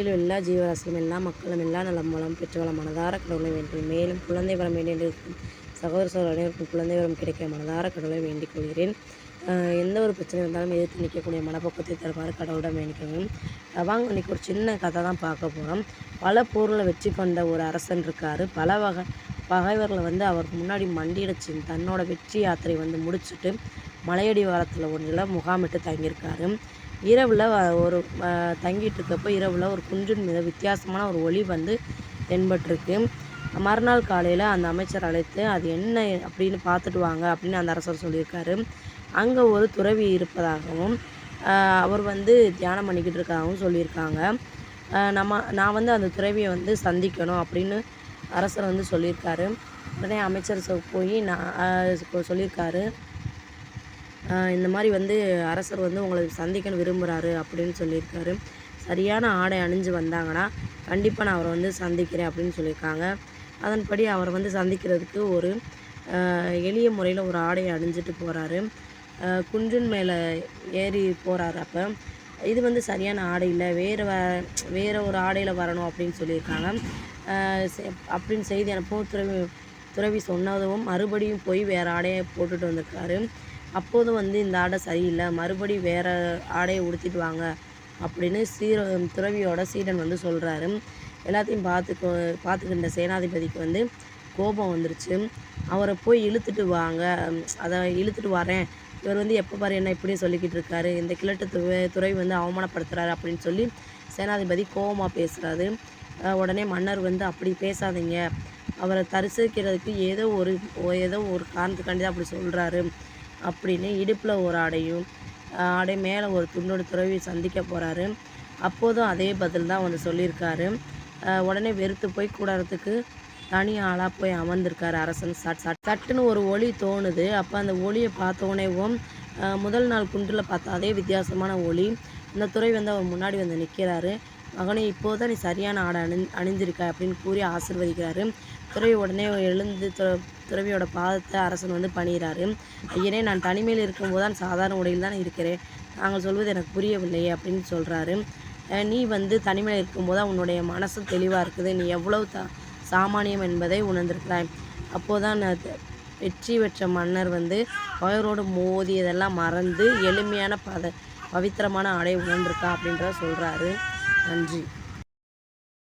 எல்லா ஜீவராசியும் எல்லா மக்களும் எல்லா நலம் வளம் பெற்று வளம் மனதார கடவுளை வேண்டும். மேலும் குழந்தை வரம் வேண்டியிருக்கும் சகோதர சகோதரர் அனைவருக்கும் குழந்தை வரம் கிடைக்க மனதார கடவுளை வேண்டிக் கொள்கிறேன். எந்த ஒரு பிரச்சனை இருந்தாலும் எதிர்த்து நிற்கக்கூடிய மனப்பக்குவத்தை தருமாறு கடவுளிடம் வேண்டிக்கணும். வாங்க இன்றைக்கி ஒரு சின்ன கதை தான் பார்க்க போகிறோம். பல போரில் வெற்றி கொண்ட ஒரு அரசன் இருக்கார். பல பகைவர்களை அவருக்கு முன்னாடி மண்டியிடச்சு தன்னோட வெற்றி யாத்திரை முடிச்சுட்டு மலையடி வாரத்தில் ஒன்றில் முகாமிட்டு தங்கியிருக்காரு. இரவில் ஒரு தங்கிட்டு இருக்கப்போ இரவில் ஒரு குன்றின் மீது வித்தியாசமான ஒரு ஒளி தென்பட்டிருக்கு. மறுநாள் காலையில் அந்த அமைச்சர் அழைத்து அது என்ன அப்படின்னு பார்த்துட்டு வாங்க அப்படின்னு அந்த அரசர் சொல்லியிருக்காரு. அங்கே ஒரு துறவி இருப்பதாகவும் அவர் தியானம் பண்ணிக்கிட்டு இருக்காகவும் சொல்லியிருக்காங்க. நான் அந்த துறவியை சந்திக்கணும் அப்படின்னு அரசர் சொல்லியிருக்காரு. உடனே அமைச்சர் போய் சொல்லியிருக்காரு, இந்த மாதிரி அரசர் உங்களை சந்திக்கணும் விரும்புகிறாரு அப்படின்னு சொல்லியிருக்காரு. சரியான ஆடை அணிஞ்சு வந்தாங்கன்னா கண்டிப்பாக நான் அவரை சந்திக்கிறேன் அப்படின்னு சொல்லியிருக்காங்க. அதன்படி அவரை சந்திக்கிறதுக்கு ஒரு எளிய முறையில் ஒரு ஆடையை அணிஞ்சிட்டு போகிறாரு. குன்றின் மேலே ஏறி போகிறாரு. அப்போ இது சரியான ஆடை இல்லை, வேறு ஒரு ஆடையில் வரணும் அப்படின்னு சொல்லியிருக்காங்க. அப்படின்னு செய்தி அனுப்பவும் துறவி சொன்னதும் மறுபடியும் போய் வேறு ஆடையை போட்டுட்டு வந்திருக்காரு. அப்போதும் இந்த ஆடை சரியில்லை, மறுபடியும் வேறு ஆடையை உடுத்திட்டு வாங்க அப்படின்னு துறவியோட சீடன் சொல்கிறாரு. எல்லாத்தையும் பார்த்துக்கின்ற சேனாதிபதிக்கு கோபம் வந்துருச்சு. அவரை போய் இழுத்துட்டு வாங்க, அதை இழுத்துட்டு வரேன், இவர் எப்போ பாரு என்ன இப்படி சொல்லிக்கிட்டு இருக்காரு, இந்த கிழட்டு துறவி அவமானப்படுத்துகிறாரு அப்படின்னு சொல்லி சேனாதிபதி கோபமாக பேசுகிறாரு. உடனே மன்னர் அப்படி பேசாதீங்க, அவரை தரிசிக்கிறதுக்கு ஏதோ ஒரு காரணத்துக்காண்டி தான் அப்படி சொல்கிறாரு அப்படின்னு இடுப்பில் ஒரு ஆடை மேலே ஒரு துண்டோடு துறவி சந்திக்க போகிறாரு. அப்போதும் அதே பதில் தான் சொல்லியிருக்காரு. உடனே வெறுத்து போய் கூடாரத்துக்கு தனி ஆளாக போய் அமர்ந்திருக்காரு அரசன். சட்டுன்னு ஒரு ஒளி தோணுது. அப்போ அந்த ஒளியை பார்த்தோன்னேவும் முதல் நாள் குன்றில் பார்த்த அதே வித்தியாசமான ஒளி. அந்த துறவி அவர் முன்னாடி நிற்கிறாரு. மகனே, இப்போது தான் நீ சரியான ஆடை அணிஞ்சிருக்க அப்படின்னு கூறி ஆசீர்வதிக்கிறாரு. துறவி உடனே எழுந்து துறவியோட பாதத்தை அரசன் பணிகிறாரு. ஐயனே, நான் தனிமையில் இருக்கும்போது தான் சாதாரண உடையில் தான் இருக்கிறேன், நாங்கள் சொல்வது எனக்கு புரியவில்லையே அப்படின்னு சொல்கிறாரு. நீ தனிமையில் இருக்கும்போது தான் உன்னுடைய மனசும் தெளிவாக இருக்குது, நீ எவ்வளவு சாமானியம் என்பதை உணர்ந்திருக்கிறாய். அப்போதான் வெற்றி பெற்ற மன்னர் பகைவரோடு மோதியதெல்லாம் மறந்து எளிமையான பவித்திரமான ஆடை உணர்ந்திருக்கா அப்படின்றத சொல்கிறாரு. நன்றி.